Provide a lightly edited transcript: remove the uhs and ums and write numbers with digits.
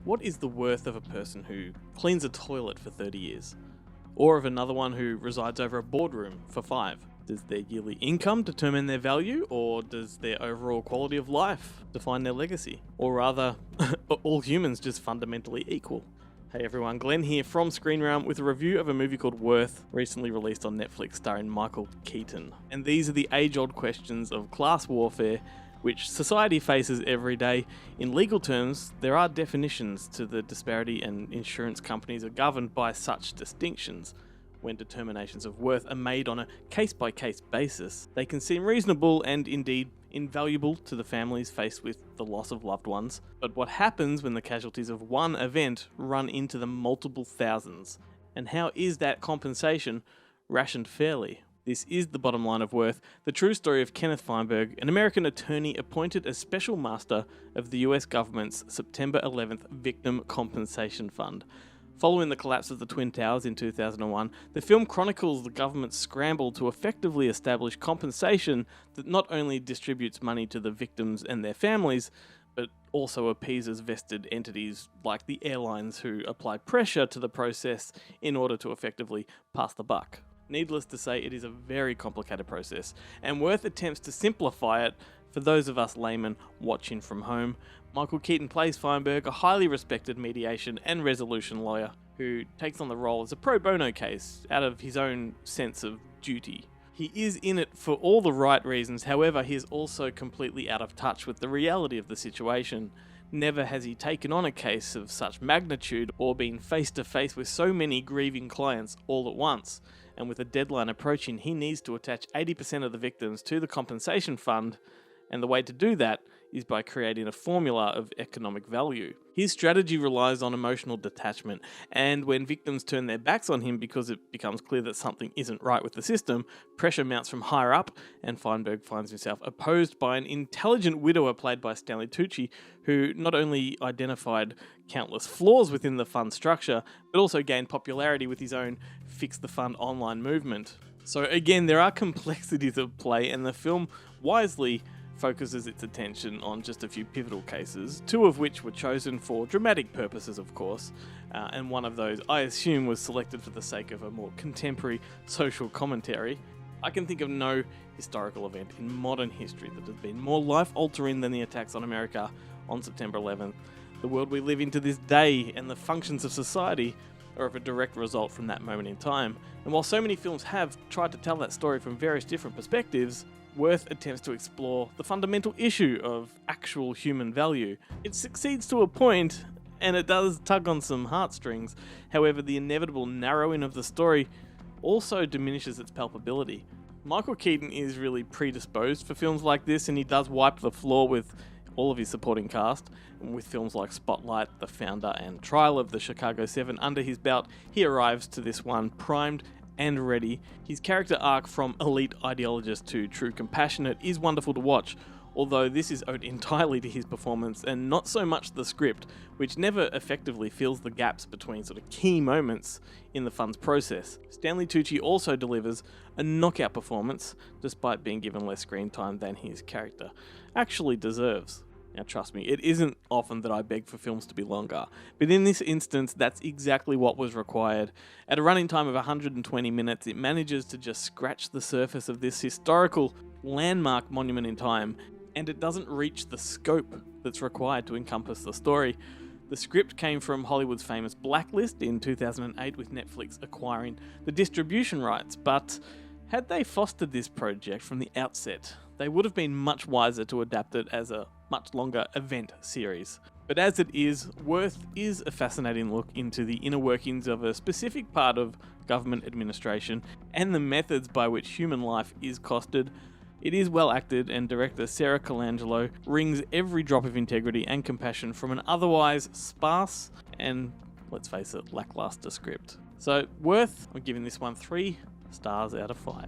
What is the worth of a person who cleans a toilet for 30 years? Or of another one who resides over a boardroom for 5? Does their yearly income determine their value, or does their overall quality of life define their legacy? Or rather, are all humans just fundamentally equal? Hey everyone, Glenn here from Screen Realm with a review of a movie called Worth, recently released on Netflix starring Michael Keaton. And these are the age-old questions of class warfare which society faces every day. In legal terms, there are definitions to the disparity, and insurance companies are governed by such distinctions. When determinations of worth are made on a case-by-case basis, they can seem reasonable and indeed invaluable to the families faced with the loss of loved ones. But what happens when the casualties of one event run into the multiple thousands? And how is that compensation rationed fairly? This is the bottom line of Worth, the true story of Kenneth Feinberg, an American attorney appointed as special master of the US government's September 11th Victim Compensation Fund. Following the collapse of the Twin Towers in 2001, the film chronicles the government's scramble to effectively establish compensation that not only distributes money to the victims and their families, but also appeases vested entities like the airlines who apply pressure to the process in order to effectively pass the buck. Needless to say, it is a very complicated process, and Worth attempts to simplify it for those of us laymen watching from home. Michael Keaton plays Feinberg, a highly respected mediation and resolution lawyer who takes on the role as a pro bono case out of his own sense of duty. He is in it for all the right reasons, however, he is also completely out of touch with the reality of the situation. Never has he taken on a case of such magnitude or been face to face with so many grieving clients all at once. And with a deadline approaching, he needs to attach 80% of the victims to the compensation fund, and the way to do that is by creating a formula of economic value. His strategy relies on emotional detachment, and when victims turn their backs on him because it becomes clear that something isn't right with the system, pressure mounts from higher up, and Feinberg finds himself opposed by an intelligent widower played by Stanley Tucci, who not only identified countless flaws within the fund structure, but also gained popularity with his own Fix the Fund online movement. So again, there are complexities at play, and the film wisely focuses its attention on just a few pivotal cases, 2 of which were chosen for dramatic purposes, of course, and one of those, I assume, was selected for the sake of a more contemporary social commentary. I can think of no historical event in modern history that has been more life-altering than the attacks on America on September 11th. The world we live in to this day and the functions of society are of a direct result from that moment in time. And while so many films have tried to tell that story from various different perspectives, Worth attempts to explore the fundamental issue of actual human value. It succeeds to a point, and it does tug on some heartstrings. However, the inevitable narrowing of the story also diminishes its palpability. Michael Keaton is really predisposed for films like this, and he does wipe the floor with all of his supporting cast. And with films like Spotlight, The Founder, and Trial of the Chicago 7 under his belt, he arrives to this one primed and ready. His character arc from elite ideologist to true compassionate is wonderful to watch, although this is owed entirely to his performance and not so much the script, which never effectively fills the gaps between sort of key moments in the fund's process. Stanley Tucci also delivers a knockout performance, despite being given less screen time than his character actually deserves. Now trust me, it isn't often that I beg for films to be longer, but in this instance, that's exactly what was required. At a running time of 120 minutes, it manages to just scratch the surface of this historical landmark monument in time, and it doesn't reach the scope that's required to encompass the story. The script came from Hollywood's famous Blacklist in 2008, with Netflix acquiring the distribution rights, but had they fostered this project from the outset, they would have been much wiser to adapt it as a much longer event series. But as it is, Worth is a fascinating look into the inner workings of a specific part of government administration and the methods by which human life is costed. It is well acted, and director Sarah Colangelo wrings every drop of integrity and compassion from an otherwise sparse and, let's face it, lackluster script. So Worth, I'm giving this one 3 stars out of 5.